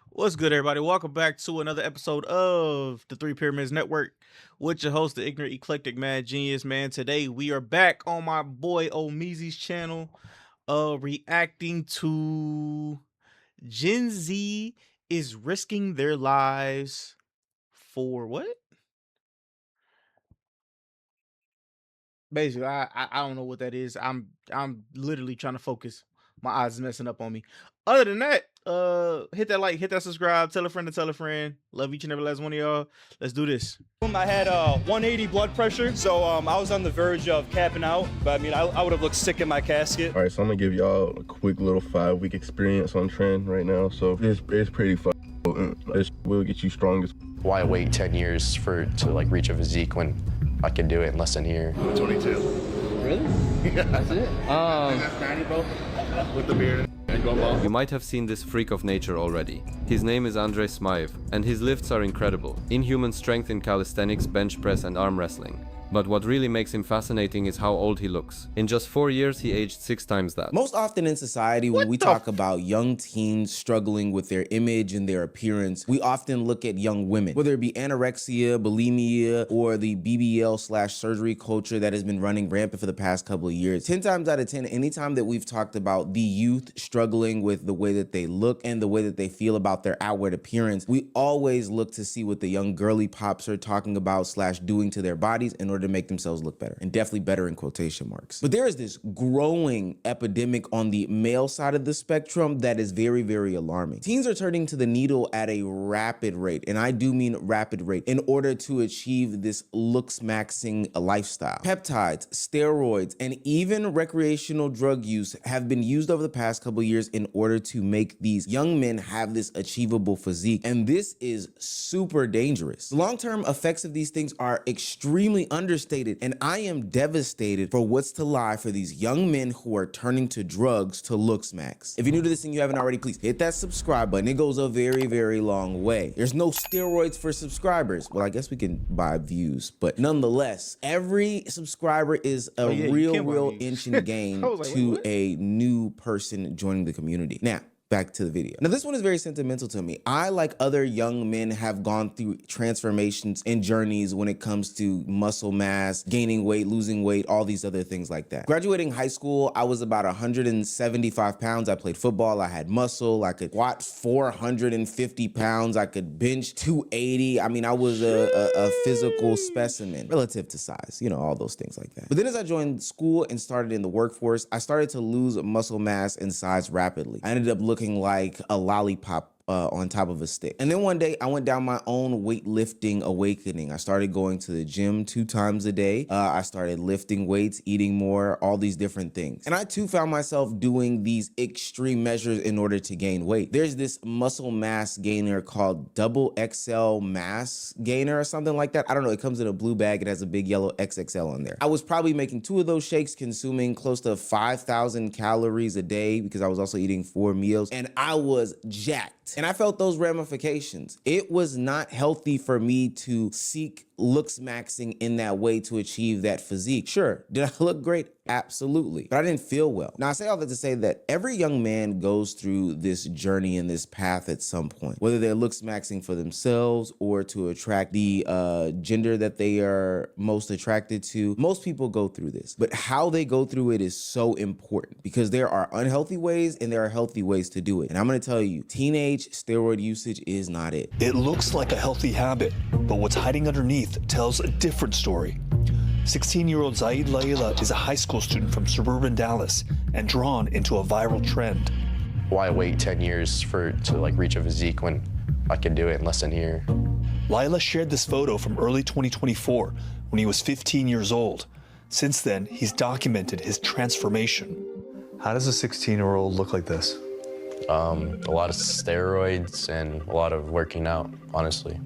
What's good, everybody? Welcome back to another episode of the Three Pyramids Network with your host, the Ignorant Eclectic Mad Genius, man. Today we are back on my boy Omizi's channel, reacting to Gen Z is risking their lives for what? Basically, I don't know what that is. I'm literally trying to focus. My eyes is messing up on me. Other than that, hit that like, hit that subscribe, tell a friend to tell a friend. Love each and every last one of y'all. Let's do this. I had 180 blood pressure, so I was on the verge of capping out, but I mean, I would have looked sick in my casket. All right, so I'm gonna give y'all a quick little 5-week experience on trend right now. So it's pretty potent. This will get you strong as. Why wait 10 years to like reach a physique when I can do it in less than a year? 22. Really? Yeah. That's it? That's 90, bro. With the beard and going ball. You might have seen this freak of nature already. His name is Andrei Smaev, and his lifts are incredible. Inhuman strength in calisthenics, bench press and arm wrestling. But what really makes him fascinating is how old he looks. In just 4 years, he aged 6 times that. Most often in society, when we talk about young teens struggling with their image and their appearance, we often look at young women, whether it be anorexia, bulimia, or the BBL/surgery culture that has been running rampant for the past couple of years. 10 times out of 10, anytime that we've talked about the youth struggling with the way that they look and the way that they feel about their outward appearance, we always look to see what the young girly pops are talking about/doing to their bodies in order to make themselves look better, and definitely better in quotation marks. But there is this growing epidemic on the male side of the spectrum that is very, very alarming. Teens are turning to the needle at a rapid rate, and I do mean rapid rate, in order to achieve this looks maxing lifestyle. Peptides, steroids, and even recreational drug use have been used over the past couple years in order to make these young men have this achievable physique, and this is super dangerous. The long-term effects of these things are extremely understated, and I am devastated for what's to lie for these young men who are turning to drugs to looks max. If you're new to this and you haven't already, please hit that subscribe button. It goes a very, very long way. There's no steroids for subscribers. Well, I guess we can buy views, but nonetheless, every subscriber is a real inch and gain to a new person joining the community. Now, back to the video. Now, this one is very sentimental to me. I, like other young men, have gone through transformations and journeys when it comes to muscle mass, gaining weight, losing weight, all these other things like that. Graduating high school, I was about 175 pounds. I played football. I had muscle. I could squat 450 pounds. I could bench 280. I mean, I was a physical specimen relative to size, you know, all those things like that. But then as I joined school and started in the workforce, I started to lose muscle mass and size rapidly. I ended up looking like a lollipop on top of a stick. And then one day I went down my own weightlifting awakening. I started going to the gym 2 times a day. I started lifting weights, eating more, all these different things. And I too found myself doing these extreme measures in order to gain weight. There's this muscle mass gainer called double XL mass gainer or something like that. I don't know, it comes in a blue bag. It has a big yellow XXL on there. I was probably making 2 of those shakes, consuming close to 5,000 calories a day because I was also eating 4 meals, and I was jacked. And I felt those ramifications. It was not healthy for me to seek looks maxing in that way to achieve that physique. Sure, did I look great? Absolutely. But I didn't feel well. Now, I say all that to say that every young man goes through this journey and this path at some point, whether they're looks maxing for themselves or to attract the gender that they are most attracted to. Most people go through this, but how they go through it is so important because there are unhealthy ways and there are healthy ways to do it. And I'm gonna tell you, teenage steroid usage is not it. It looks like a healthy habit, but what's hiding underneath tells a different story. 16-year-old Zaid Layla is a high school student from suburban Dallas and drawn into a viral trend. Why wait 10 years to like reach a physique when I can do it in less than a year? Layla shared this photo from early 2024 when he was 15 years old. Since then, he's documented his transformation. How does a 16-year-old look like this? A lot of steroids and a lot of working out, honestly.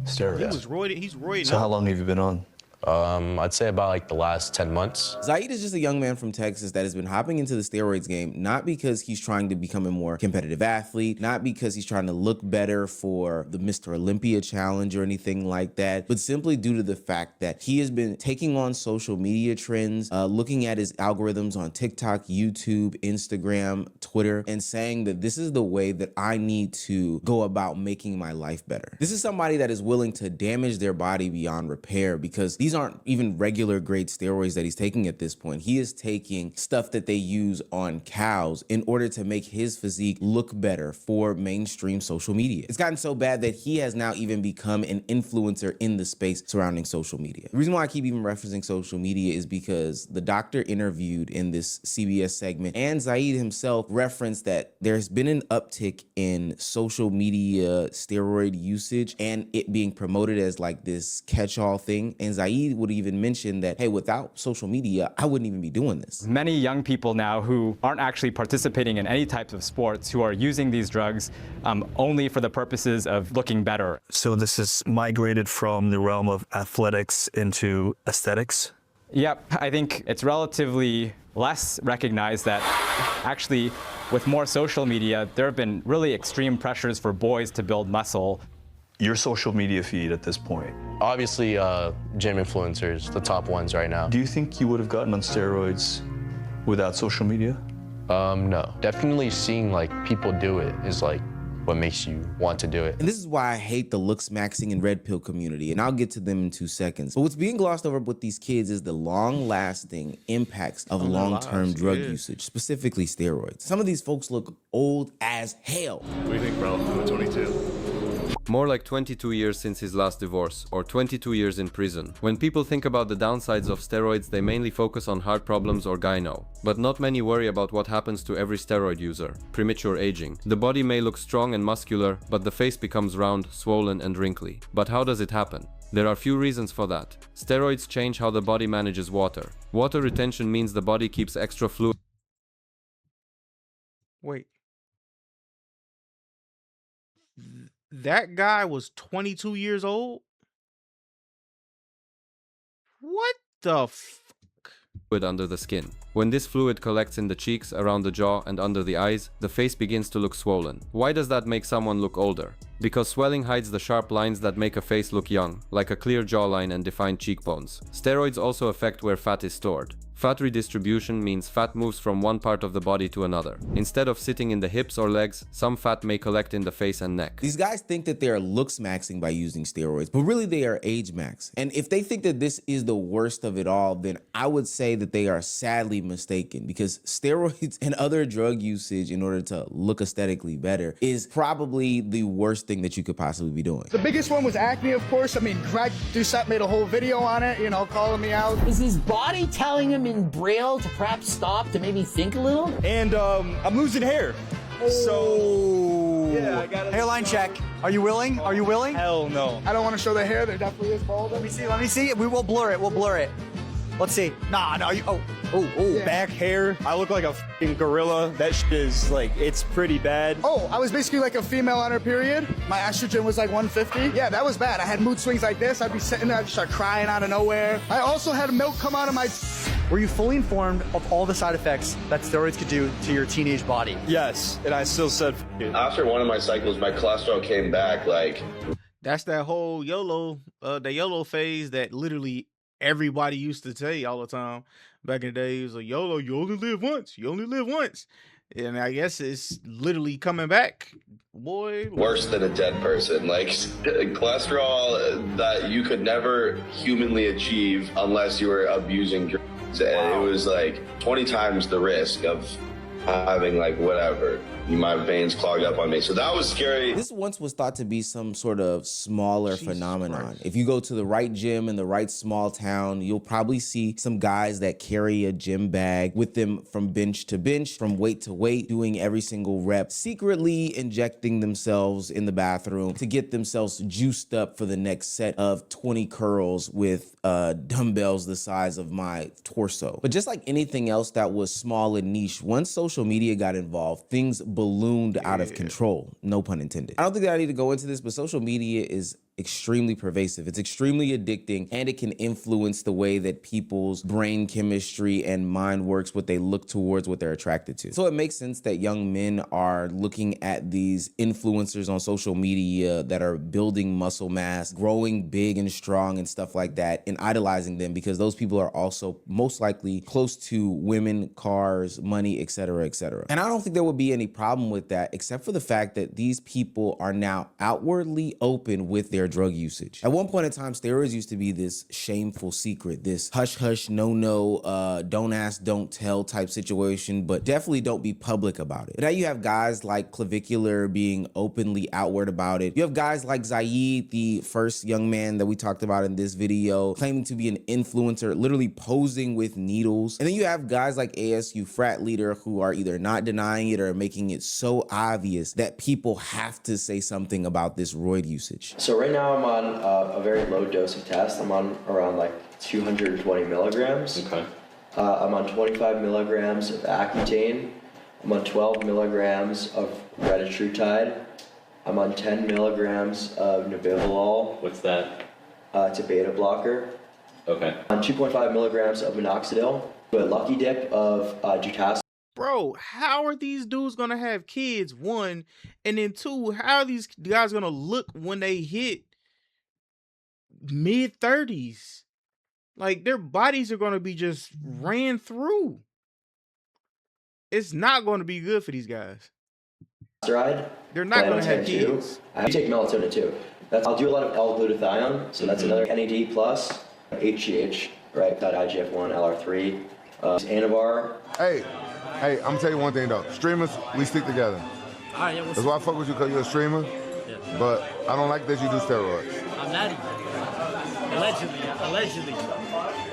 Steroids. He's roided. So how long have you been on? I'd say about like the last 10 months. Zaid is just a young man from Texas that has been hopping into the steroids game, not because he's trying to become a more competitive athlete, not because he's trying to look better for the Mr. Olympia challenge or anything like that, but simply due to the fact that he has been taking on social media trends, looking at his algorithms on TikTok, YouTube, Instagram, Twitter, and saying that this is the way that I need to go about making my life better. This is somebody that is willing to damage their body beyond repair, because these aren't even regular grade steroids that he's taking at this point. He is taking stuff that they use on cows in order to make his physique look better for mainstream social media. It's gotten so bad that he has now even become an influencer in the space surrounding social media. The reason why I keep even referencing social media is because the doctor interviewed in this CBS segment and Zaid himself referenced that there's been an uptick in social media steroid usage and it being promoted as like this catch-all thing. And Zaid would even mention that, hey, without social media, I wouldn't even be doing this. Many young people now who aren't actually participating in any types of sports, who are using these drugs only for the purposes of looking better. So this has migrated from the realm of athletics into aesthetics? Yep, I think it's relatively less recognized that actually with more social media, there have been really extreme pressures for boys to build muscle. Your social media feed at this point, Obviously, gym influencers, the top ones right now. do you think you would have gotten on steroids without social media? No. Definitely seeing like people do it is like what makes you want to do it. And this is why I hate the looks maxing and red pill community, and I'll get to them in 2 seconds. But what's being glossed over with these kids is the long-lasting impacts of long-term drug usage, specifically steroids. Some of these folks look old as hell. What do you think, bro? I'm 22. More like 22 years since his last divorce, or 22 years in prison. When people think about the downsides of steroids, they mainly focus on heart problems or gyno. But not many worry about what happens to every steroid user: premature aging. The body may look strong and muscular, but the face becomes round, swollen, and wrinkly. But how does it happen? There are few reasons for that. Steroids change how the body manages water. Water retention means the body keeps extra fluid. Wait. That guy was 22 years old? What the fuck? Under the skin. When this fluid collects in the cheeks, around the jaw, and under the eyes, the face begins to look swollen. Why does that make someone look older? Because swelling hides the sharp lines that make a face look young, like a clear jawline and defined cheekbones. Steroids also affect where fat is stored. Fat redistribution means fat moves from one part of the body to another. Instead of sitting in the hips or legs, some fat may collect in the face and neck. These guys think that they are looks maxing by using steroids, but really they are age max. And if they think that this is the worst of it all, then I would say that they are sadly mistaken, because steroids and other drug usage in order to look aesthetically better is probably the worst thing that you could possibly be doing. The biggest one was acne, of course. I mean, Greg Doucette made a whole video on it, you know, calling me out. Is his body telling him in Braille to perhaps stop, to maybe think a little? And I'm losing hair. So yeah, I got hairline check. Are you willing? Are you willing? Hell no. I don't want to show the hair. There definitely is bald. Let me see. Let me see. We will blur it. We'll blur it. Let's see. Nah, no. You, oh. Yeah. Back hair. I look like a fucking gorilla. That shit is like, it's pretty bad. Oh, I was basically like a female on her period. My estrogen was like 150. Yeah, that was bad. I had mood swings like this. I'd be sitting there, I'd start crying out of nowhere. I also had milk come out of my... Were you fully informed of all the side effects that steroids could do to your teenage body? Yes, and I still said it. After one of my cycles, my cholesterol came back like... That's that whole YOLO, the YOLO phase that literally everybody used to say all the time. Back in the day, it was like, YOLO, you only live once. You only live once. And I guess it's literally coming back. Boy. Worse than a dead person. Like, cholesterol that you could never humanly achieve unless you were abusing drugs. And it was like 20 times the risk of having like whatever. My veins clogged up on me. So that was scary. This once was thought to be some sort of smaller phenomenon. Christ. If you go to the right gym in the right small town, you'll probably see some guys that carry a gym bag with them from bench to bench, from weight to weight, doing every single rep, secretly injecting themselves in the bathroom to get themselves juiced up for the next set of 20 curls with dumbbells the size of my torso. But just like anything else that was small and niche, once social media got involved, things ballooned out of control. No pun intended. I don't think that I need to go into this, but social media is extremely pervasive. It's extremely addicting, and it can influence the way that people's brain chemistry and mind works, what they look towards, what they're attracted to. So it makes sense that young men are looking at these influencers on social media that are building muscle mass, growing big and strong and stuff like that, and idolizing them, because those people are also most likely close to women, cars, money, etc., etc. And I don't think there would be any problem with that, except for the fact that these people are now outwardly open with their drug usage. At one point in time, steroids used to be this shameful secret, this hush hush, no, don't ask, don't tell type situation, but definitely don't be public about it. But now you have guys like Clavicular being openly outward about it. You have guys like Zaid, the first young man that we talked about in this video, claiming to be an influencer, literally posing with needles. And then you have guys like ASU frat leader who are either not denying it or making it so obvious that people have to say something about this roid usage. So right now I'm on a very low dose of test. I'm on around like 220 milligrams. Okay. I'm on 25 milligrams of Accutane. I'm on 12 milligrams of retatrutide. I'm on 10 milligrams of nebivolol. What's that? It's a beta blocker. Okay. On 2.5 milligrams of minoxidil. A lucky dip of Dutaston. Bro, how are these dudes gonna have kids? One, and then two, how are these guys gonna look when they hit mid-30s? Like, their bodies are gonna be just ran through. It's not gonna be good for these guys. They're not gonna have kids. I take melatonin too. I'll do a lot of L-glutathione, so that's another NAD plus, HGH, right? Got IGF-1, LR3, Anavar. Hey, I'm gonna tell you one thing though. Streamers, we stick together. All right, yeah, That's why I fuck with you, because you're a streamer. Yeah. But I don't like that you do steroids. I'm not even. Allegedly.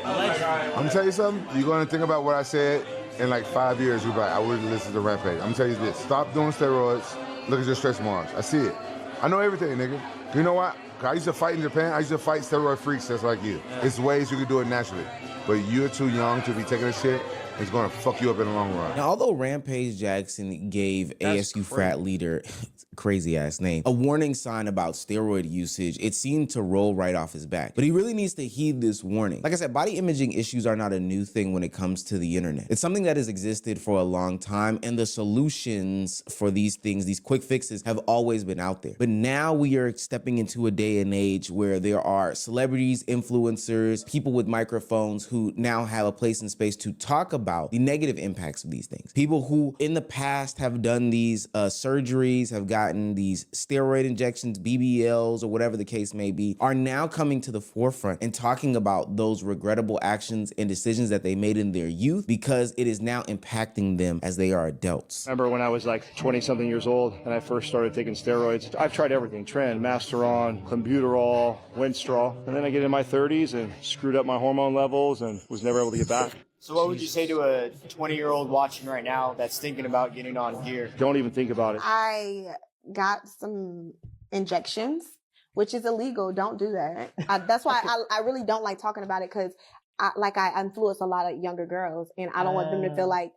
I'm gonna tell you something. You're gonna think about what I said in like 5 years. You'll be like, I would have listened to Rampage. I'm gonna tell you this. Stop doing steroids. Look at your stretch marks. I see it. I know everything, nigga. You know what? I used to fight in Japan. I used to fight steroid freaks just like you. It's ways you can do it naturally. But you're too young to be taking this shit. It's gonna fuck you up in the long run. Now, although Rampage Jackson gave ASU frat leader, crazy ass name, a warning sign about steroid usage, it seemed to roll right off his back. But he really needs to heed this warning. Like I said, body imaging issues are not a new thing when it comes to the internet. It's something that has existed for a long time, and the solutions for these things, these quick fixes, have always been out there. But now we are stepping into a day and age where there are celebrities, influencers, people with microphones who now have a place and space to talk about the negative impacts of these things. People who in the past have done these surgeries, have gotten these steroid injections, BBLs, or whatever the case may be, are now coming to the forefront and talking about those regrettable actions and decisions that they made in their youth, because it is now impacting them as they are adults. Remember when I was like 20-something years old and I first started taking steroids? I've tried everything, Tren, Masteron, Clenbuterol, Winstrol, and then I get in my 30s and screwed up my hormone levels and was never able to get back. So what would you say to a 20-year-old watching right now that's thinking about getting on gear? Don't even think about it. I got some injections, which is illegal. Don't do that. That's why I really don't like talking about it, because I influence a lot of younger girls, and I don't want them to feel like,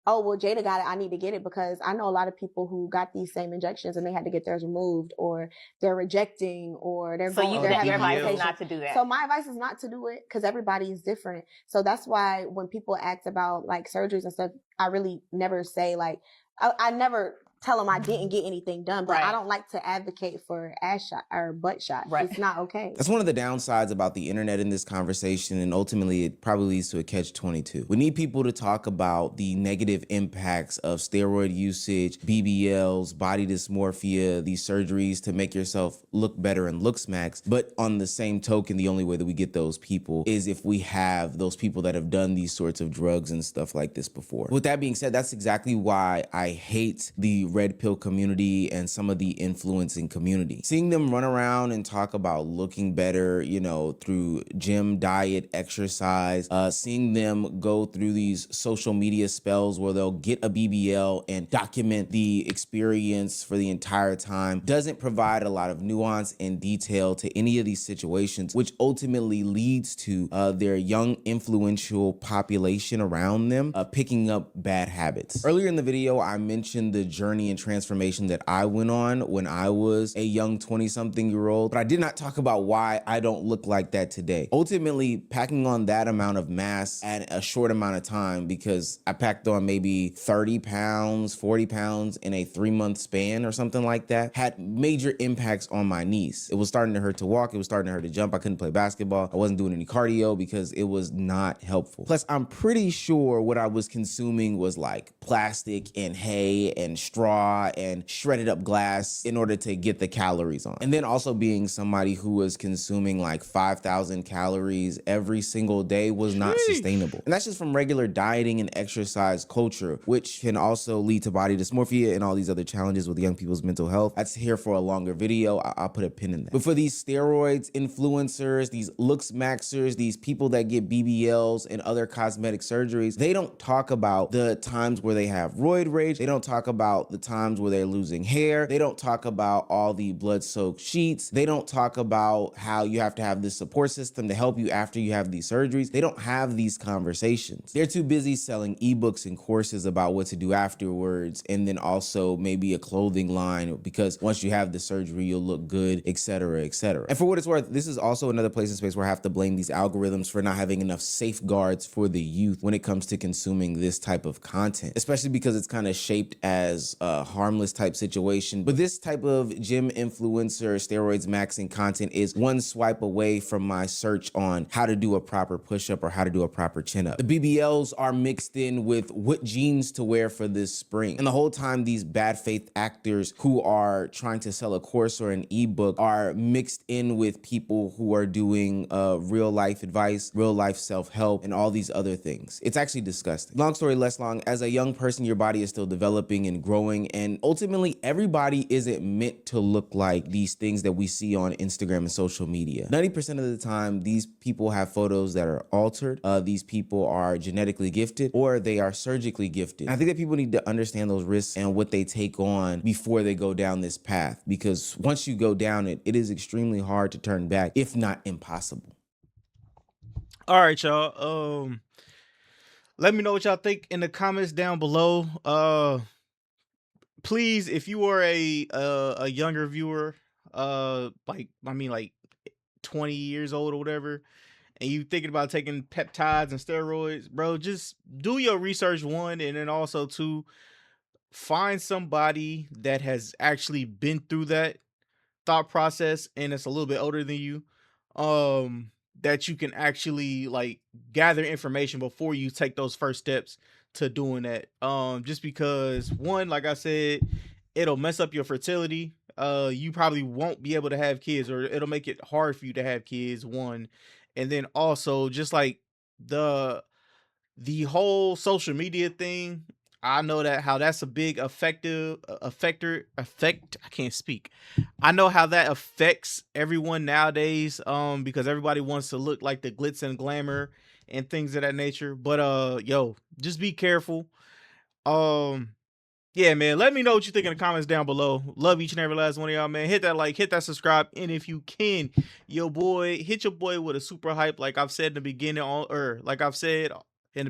oh, well, Jada got it, I need to get it, because I know a lot of people who got these same injections and they had to get theirs removed, or they're rejecting, or they're going. So your advice is not to do that. So my advice is not to do it, because everybody is different. So that's why when people ask about like surgeries and stuff, I really never say like, I never tell them I didn't get anything done, but I don't like to advocate for ass shot or butt shots. It's not okay. That's one of the downsides about the internet in this conversation, and ultimately it probably leads to a catch-22. We need people to talk about the negative impacts of steroid usage, BBLs, body dysmorphia, these surgeries to make yourself look better and look smacks. But on the same token, the only way that we get those people is if we have those people that have done these sorts of drugs and stuff like this before. With that being said, that's exactly why I hate the red pill community and some of the influencing community. Seeing them run around and talk about looking better, you know, through gym, diet, exercise, seeing them go through these social media spells where they'll get a BBL and document the experience for the entire time doesn't provide a lot of nuance and detail to any of these situations, which ultimately leads to their young, influential population around them picking up bad habits. Earlier in the video, I mentioned the journey journey and transformation that I went on when I was a young 20-something-year-old, but I did not talk about why I don't look like that today. Ultimately, packing on that amount of mass at a short amount of time, because I packed on maybe 30 pounds, 40 pounds in a 3-month span or something like that, had major impacts on my knees. It was starting to hurt to walk. It was starting to hurt to jump. I couldn't play basketball. I wasn't doing any cardio because it was not helpful. Plus, I'm pretty sure what I was consuming was like plastic and hay and straw and shredded up glass in order to get the calories on. And then also being somebody who was consuming like 5,000 calories every single day was not sustainable. And that's just from regular dieting and exercise culture, which can also lead to body dysmorphia and all these other challenges with young people's mental health. That's here for a longer video. I'll put a pin in that. But for these steroids influencers, these looks maxers, these people that get BBLs and other cosmetic surgeries, they don't talk about the times where they have roid rage. They don't talk about the times where they're losing hair. They don't talk about all the blood-soaked sheets. They don't talk about how you have to have this support system to help you after you have these surgeries. They don't have these conversations. They're too busy selling ebooks and courses about what to do afterwards, and then also maybe a clothing line because once you have the surgery, you'll look good, etc., etc. And for what it's worth, this is also another place and space where I have to blame these algorithms for not having enough safeguards for the youth when it comes to consuming this type of content, especially because it's kind of shaped as a harmless type situation. But this type of gym influencer, steroids maxing content is one swipe away from my search on how to do a proper push-up or how to do a proper chin-up. The BBLs are mixed in with what jeans to wear for this spring. And the whole time, these bad faith actors who are trying to sell a course or an ebook are mixed in with people who are doing real life advice, real life self-help, and all these other things. It's actually disgusting. Long story less long, as a young person, your body is still developing and growing, and ultimately everybody isn't meant to look like these things that we see on Instagram and social media. 90% of the time, these people have photos that are altered. These people are genetically gifted or they are surgically gifted. And I think that people need to understand those risks and what they take on before they go down this path, because once you go down it, it is extremely hard to turn back, if not impossible. All right, y'all. Let me know what y'all think in the comments down below. Please, if you are a younger viewer, like 20 years old or whatever, and you thinking about taking peptides and steroids, bro, just do your research, one, and then also two, find somebody that has actually been through that thought process and it's a little bit older than you, that you can actually like gather information before you take those first steps to doing that. Just because, one, like I said, it'll mess up your fertility. You probably won't be able to have kids, or it'll make it hard for you to have kids, one. And then also just like the whole social media thing, I know that how that's a big effect. I can't speak. I know how that affects everyone nowadays. Because everybody wants to look like the glitz and glamour and things of that nature. But yo, just be careful. Yeah, man, let me know what you think in the comments down below. Love each and every last one of y'all, man. Hit that like, hit that subscribe, and if you can, hit your boy with a super hype, like I've said in the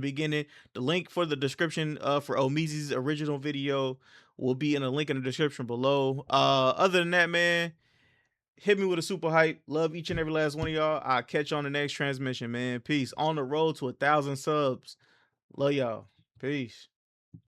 beginning, the link for the description for Omizi's original video will be in the link in the description below. Other than that, man, hit me with a super hype. Love each and every last one of y'all. I'll catch you on the next transmission, man. Peace. On the road to 1,000 subs. Love y'all. Peace.